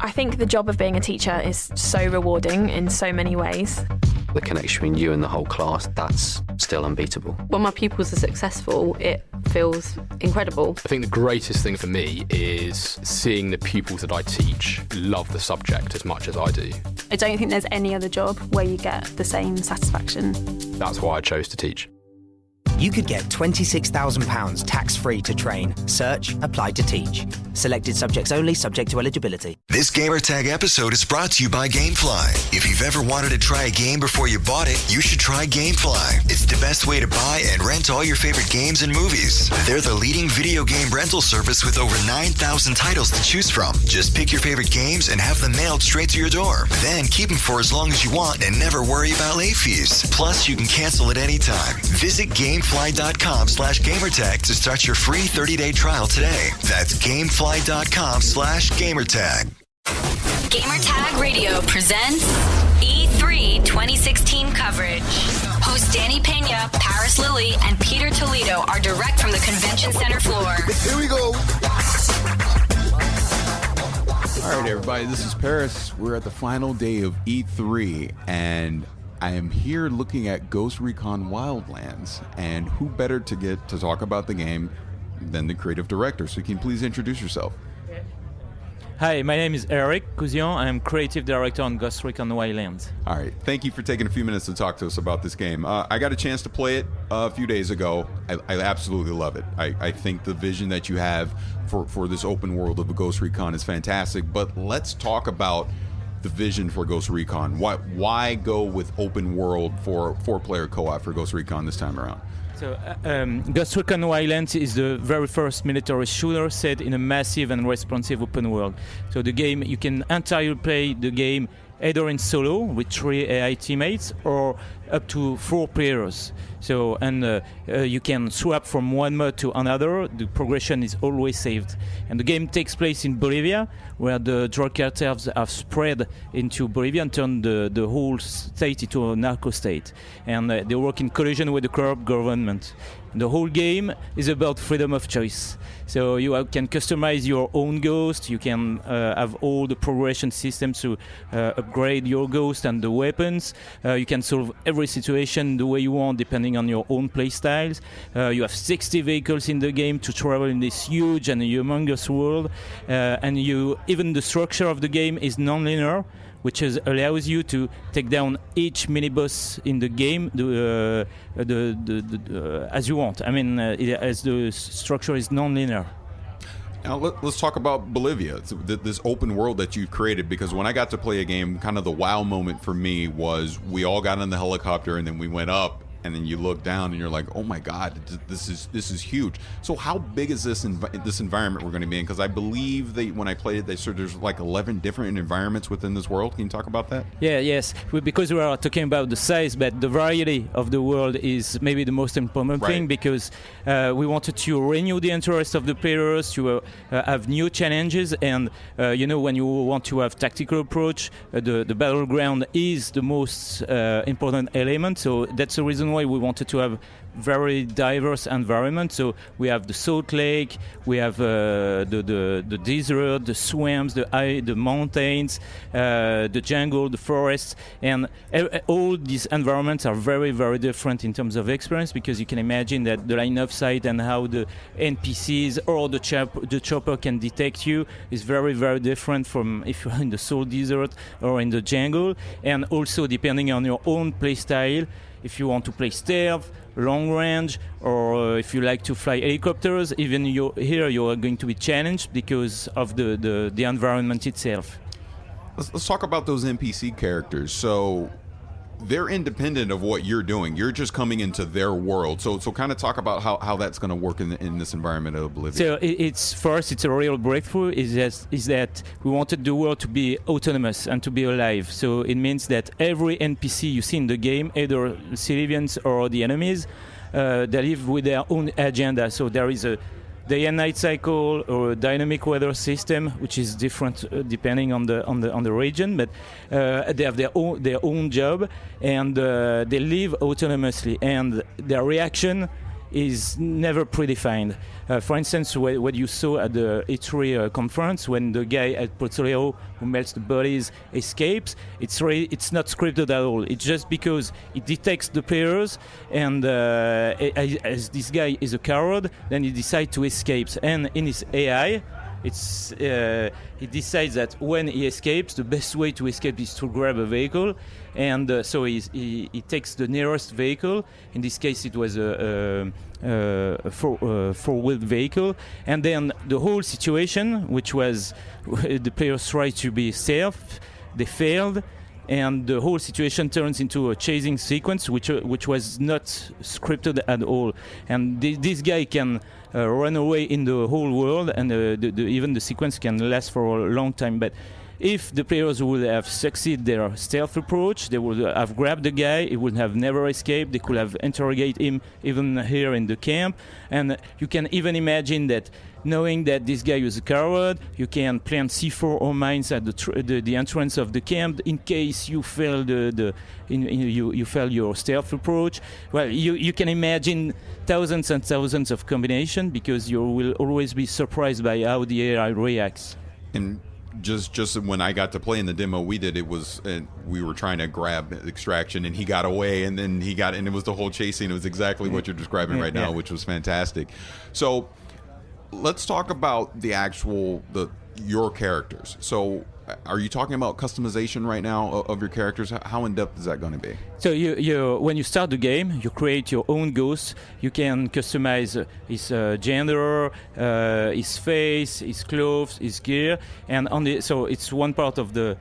I think the job of being a teacher is so rewarding in so many ways. The connection between you and the whole class, that's still unbeatable. When my pupils are successful, it feels incredible. I think the greatest thing for me is seeing the pupils that I teach love the subject as much as I do. I don't think there's any other job where you get the same satisfaction. That's why I chose to teach. You could get £26,000 tax-free to train. Search Apply to Teach. Selected subjects only, subject to eligibility. This Gamertag episode is brought to you by Gamefly. If you've ever wanted to try a game before you bought it, you should try Gamefly. It's the best way to buy and rent all your favorite games and movies. They're the leading video game rental service with over 9,000 titles to choose from. Just pick your favorite games and have them mailed straight to your door. Then keep them for as long as you want and never worry about late fees. Plus, you can cancel at any time. Visit Gamefly.com/gamertag to start your free 30-day trial today. That's Gamefly.com/gamertag. Gamertag Radio presents E3 2016 coverage. Hosts Danny Pena, Paris Lilly, and Peter Toledo are direct from the convention center floor. Here we go. All right, everybody, this is Paris. We're at the final day of E3, and I am here looking at Ghost Recon Wildlands, and who better to get to talk about the game than the creative director? So can you please introduce yourself? Hi, my name is Eric Couzian. I'm creative director on Ghost Recon Wildlands. All right, thank you for taking a few minutes to talk to us about this game. I got a chance to play it a few days ago. I absolutely love it. I think the vision that you have for this open world of a Ghost Recon is fantastic, but let's talk about the vision for Ghost Recon. Why go with open world for 4-player co-op for Ghost Recon this time around? So, Ghost Recon Wildlands is the very first military shooter set in a massive and responsive open world. So the game, you can entirely play the game either in solo with 3 AI teammates or up to 4 players. So, and you can swap from one mode to another. The progression is always saved. And the game takes place in Bolivia, where the drug cartels have spread into Bolivia and turned the whole state into a narco state. And they work in collusion with the corrupt government. The whole game is about freedom of choice. So you can customize your own ghost, you can have all the progression systems to upgrade your ghost and the weapons. You can solve every situation the way you want depending on your own playstyles. You have 60 vehicles in the game to travel in this huge and humongous world. And even the structure of the game is non-linear, which allows you to take down each mini-boss in the game as you want. I mean, as the structure is non-linear. Now let's talk about Bolivia, this open world that you've created, because when I got to play a game, kind of the wow moment for me was we all got in the helicopter and then we went up, and then you look down and you're like, oh my God, this is huge. So how big is this environment we're going to be in? Because I believe when I played it, they said there's like 11 different environments within this world. Can you talk about that? Yes. Because we are talking about the size, but the variety of the world is maybe the most important thing, because we wanted to renew the interest of the players, to have new challenges, and when you want to have tactical approach, the battleground is the most important element. So that's the reason why we wanted to have very diverse environment. So we have the salt lake, we have the desert, the swamps, the mountains, the jungle, the forests, and all these environments are very, very different in terms of experience, because you can imagine that the line of sight and how the NPCs or the chopper can detect you is very, very different from if you're in the salt desert or in the jungle. And also depending on your own play style, if you want to play stealth, long range, or if you like to fly helicopters, even here you are going to be challenged because of the environment itself. Let's talk about those NPC characters. So they're independent of what you're doing. You're just coming into their world. So kind of talk about how that's going to work in this environment of Bolivia. So it's a real breakthrough. Is that we wanted the world to be autonomous and to be alive. So it means that every NPC you see in the game, either civilians or the enemies, they live with their own agenda. So there is a day and night cycle or a dynamic weather system, which is different depending on the region, but they have their own job, and they live autonomously, and their reaction is never predefined. For instance, what you saw at the E3 conference, when the guy at Pozzolero who melts the bodies escapes, it's not scripted at all. It's just because it detects the players, and as this guy is a coward, then he decides to escape. And in his AI, he decides that when he escapes, the best way to escape is to grab a vehicle, and so he takes the nearest vehicle. In this case, it was a four-wheeled vehicle, and then the whole situation, which was the players tried to be safe, they failed, and the whole situation turns into a chasing sequence, which was not scripted at all. And this guy can run away in the whole world, and even the sequence can last for a long time. But if the players would have succeeded their stealth approach, they would have grabbed the guy, he would have never escaped, they could have interrogated him even here in the camp. And you can even imagine that, knowing that this guy is a coward, you can plant C4 or mines at the entrance of the camp in case you fail you fail your stealth approach. Well, you can imagine thousands and thousands of combinations, because you will always be surprised by how the AI reacts. And just when I got to play in the demo we did, it was we were trying to grab extraction, and he got away, and then and it was the whole chasing. It was exactly what you're describing right now, which was fantastic. So let's talk about your characters. So are you talking about customization right now of your characters? How in depth is that going to be? So when you start the game, you create your own ghost. You can customize his gender, his face, his clothes, his gear, and so it's one part of the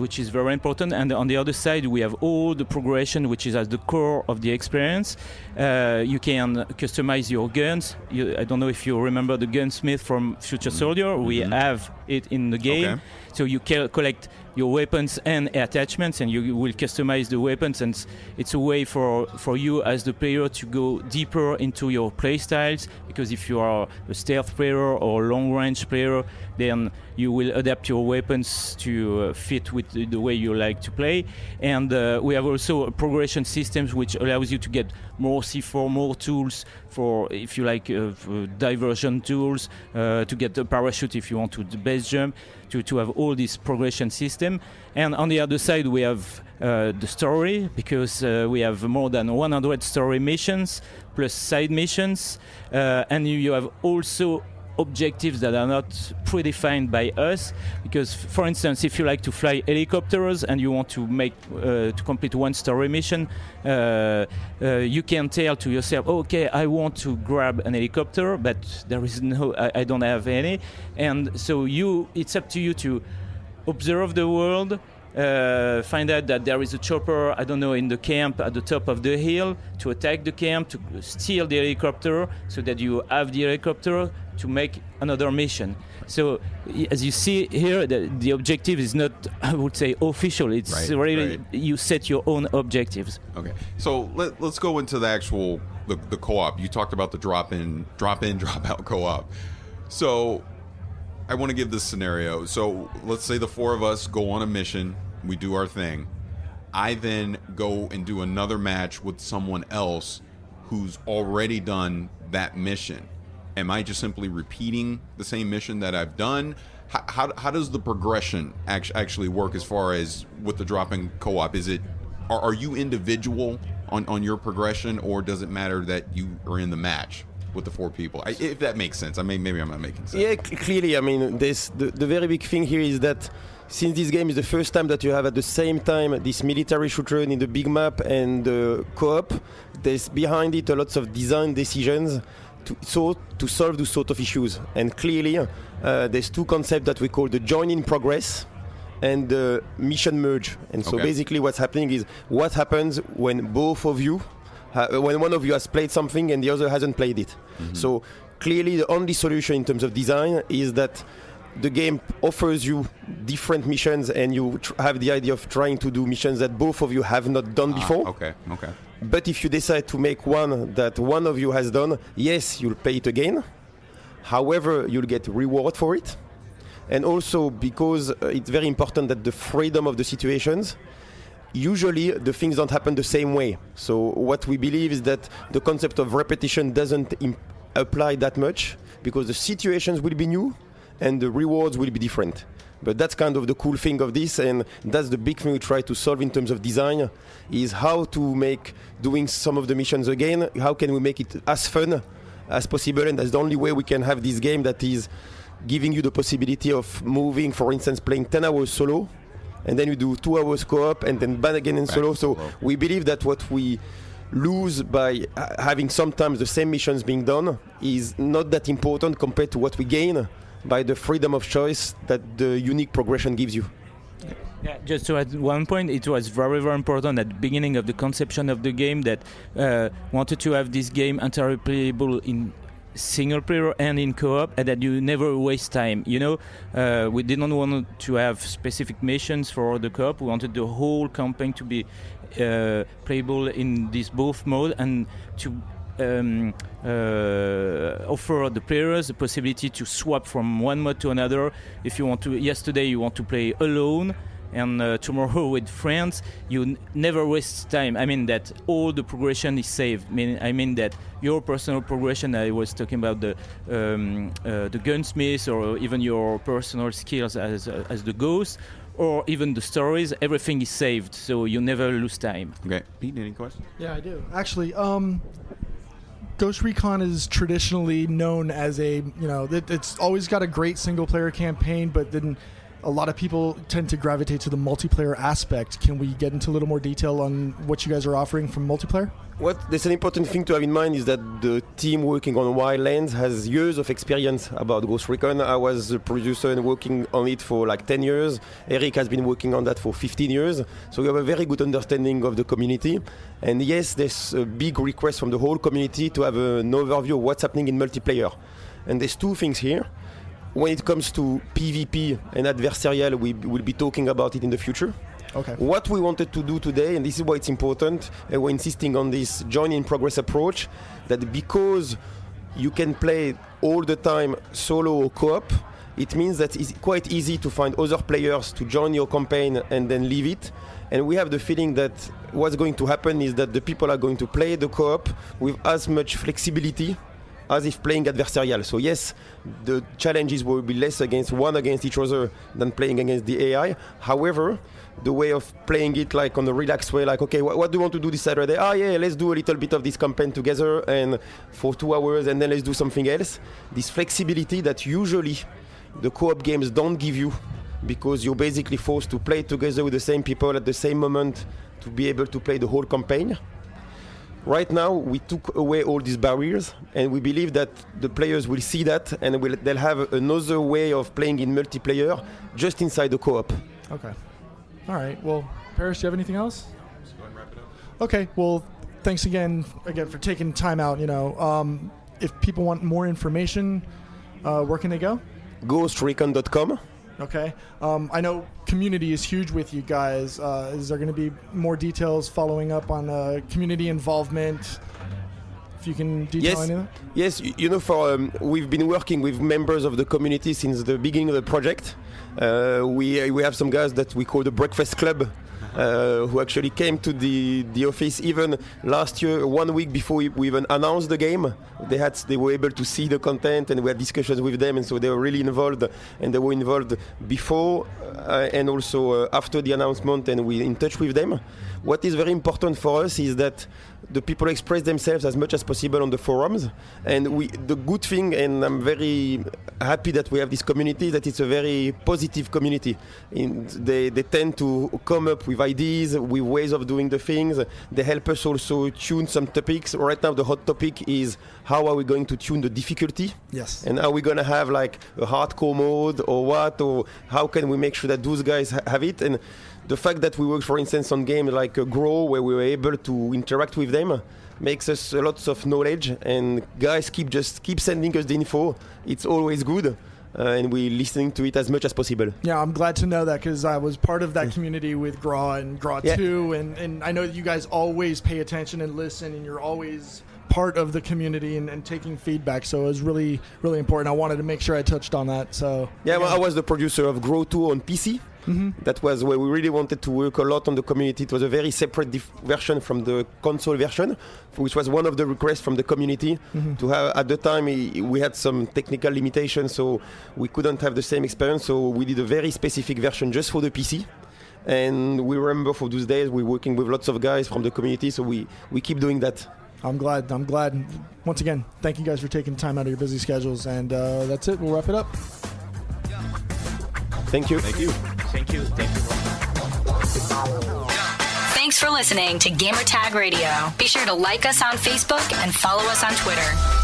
which is very important. And on the other side, we have all the progression, which is at the core of the experience. You can customize your guns. I don't know if you remember the gunsmith from Future Soldier. We have it in the game. Okay. So you collect your weapons and attachments, and you will customize the weapons, and it's a way for you as the player to go deeper into your play styles, because if you are a stealth player or long-range player, then you will adapt your weapons to fit with the way you like to play. And we have also a progression systems which allows you to get more C4, more tools for, if you like, diversion tools, to get a parachute if you want to the base jump, to have all this progression system. And on the other side, we have the story, because we have more than 100 story missions plus side missions, and you have also objectives that are not predefined by us, because for instance, if you like to fly helicopters and you want to make to complete one story mission, you can tell to yourself, okay, I want to grab an helicopter, but there is I don't have any, and so it's up to you to observe the world, find out that there is a chopper, I don't know, in the camp at the top of the hill, to attack the camp, to steal the helicopter, so that you have the helicopter to make another mission. So as you see here, the objective is not, I would say, official. It's right. You set your own objectives. Okay. So let's go into the actual the co-op. You talked about the drop in, drop out co-op. So I want to give this scenario. So let's say the four of us go on a mission, we do our thing. I then go and do another match with someone else who's already done that mission. Am I just simply repeating the same mission that I've done? How does the progression actually work as far as with the drop-in co-op? Are you individual on your progression, or does it matter that you are in the match with the four people? If that makes sense. I mean, maybe I'm not making sense. Yeah, clearly. I mean, the very big thing here is that since this game is the first time that you have at the same time this military shooter in the big map and the co-op, there's behind it a lot of design decisions to solve those sort of issues. And clearly, there's two concepts that we call the join-in progress and the mission merge. And so basically what's happening is what happens when both of you, when one of you has played something and the other hasn't played it. Mm-hmm. So clearly the only solution in terms of design is that the game offers you different missions, and you have the idea of trying to do missions that both of you have not done before. Okay. But if you decide to make one that one of you has done, yes, you'll pay it again. However, you'll get reward for it. And also, because it's very important that the freedom of the situations, usually the things don't happen the same way. So what we believe is that the concept of repetition doesn't apply that much because the situations will be new and the rewards will be different. But that's kind of the cool thing of this, and that's the big thing we try to solve in terms of design, is how to make doing some of the missions again, how can we make it as fun as possible, and that's the only way we can have this game that is giving you the possibility of moving, for instance, playing 10 hours solo, and then you do 2 hours co-op, and then back again in solo. So we believe that what we lose by having sometimes the same missions being done is not that important compared to what we gain by the freedom of choice that the unique progression gives you. Yeah, just to add one point, it was very, very important at the beginning of the conception of the game that wanted to have this game entirely playable in single player and in co-op, and that you never waste time. You know, we didn't want to have specific missions for the co-op. We wanted the whole campaign to be playable in this both mode, and to offer the players the possibility to swap from one mode to another. If you want to, yesterday you want to play alone, and tomorrow with friends, you never waste time. I mean that all the progression is saved. I mean that your personal progression, I was talking about the gunsmith, or even your personal skills as the ghost, or even the stories, everything is saved, so you never lose time. Okay, Pete, any questions? Yeah, I do. Actually, Ghost Recon is traditionally known as it's always got a great single-player campaign, but then a lot of people tend to gravitate to the multiplayer aspect. Can we get into a little more detail on what you guys are offering from multiplayer? There's an important thing to have in mind is that the team working on Wildlands has years of experience about Ghost Recon. I was a producer and working on it for like 10 years. Eric has been working on that for 15 years. So we have a very good understanding of the community. And yes, there's a big request from the whole community to have an overview of what's happening in multiplayer. And there's two things here. When it comes to PvP and adversarial, we will be talking about it in the future. Okay. What we wanted to do today, and this is why it's important, and we're insisting on this join-in-progress approach, that because you can play all the time solo or co-op, it means that it's quite easy to find other players to join your campaign and then leave it. And we have the feeling that what's going to happen is that the people are going to play the co-op with as much flexibility as if playing adversarial. So yes, the challenges will be less against each other than playing against the AI. However, the way of playing it like on a relaxed way, like, okay, what do you want to do this Saturday? Let's do a little bit of this campaign together and for 2 hours, and then let's do something else. This flexibility that usually the co-op games don't give you, because you're basically forced to play together with the same people at the same moment to be able to play the whole campaign. Right now, we took away all these barriers, and we believe that the players will see that, and they'll have another way of playing in multiplayer just inside the co-op. Okay. All right. Well, Paris, do you have anything else? Just go ahead and wrap it up. Okay. Well, thanks again for taking time out. If people want more information, where can they go? GhostRecon.com. Okay. I know community is huge with you guys. Is there going to be more details following up on community involvement? If you can detail any of that? Yes. We've been working with members of the community since the beginning of the project. We have some guys that we call the Breakfast Club, who actually came to the office even last year, 1 week before we even announced the game. They were able to see the content, and we had discussions with them, and so they were really involved, and they were involved before and also after the announcement, and we're in touch with them. What is very important for us is that the people express themselves as much as possible on the forums, and the good thing, and I'm very happy that we have this community, that it's a very positive community. They tend to come up with ideas, with ways of doing the things. They help us also tune some topics. Right now the hot topic is how are we going to tune the difficulty? Yes. And are we going to have like a hardcore mode or what? Or how can we make sure that those guys have it? And the fact that we work, for instance, on games like Grow, where we were able to interact with them, makes us lots of knowledge. And guys keep sending us the info. It's always good. And we're listening to it as much as possible. Yeah, I'm glad to know that, because I was part of that community with Gra and Gra 2, and I know that you guys always pay attention and listen, and you're always part of the community and taking feedback, so it was really, really important. I wanted to make sure I touched on that. So I was the producer of Grow 2 on PC, That was where we really wanted to work a lot on the community. It was a very separate version from the console version, which was one of the requests from the community to have. At the time, we had some technical limitations, so we couldn't have the same experience. So we did a very specific version just for the PC. And we remember for those days, we're working with lots of guys from the community, so we keep doing that. I'm glad. Once again, thank you guys for taking time out of your busy schedules. And that's it. We'll wrap it up. Thank you. Thank you. Thanks for listening to Gamertag Radio. Be sure to like us on Facebook and follow us on Twitter.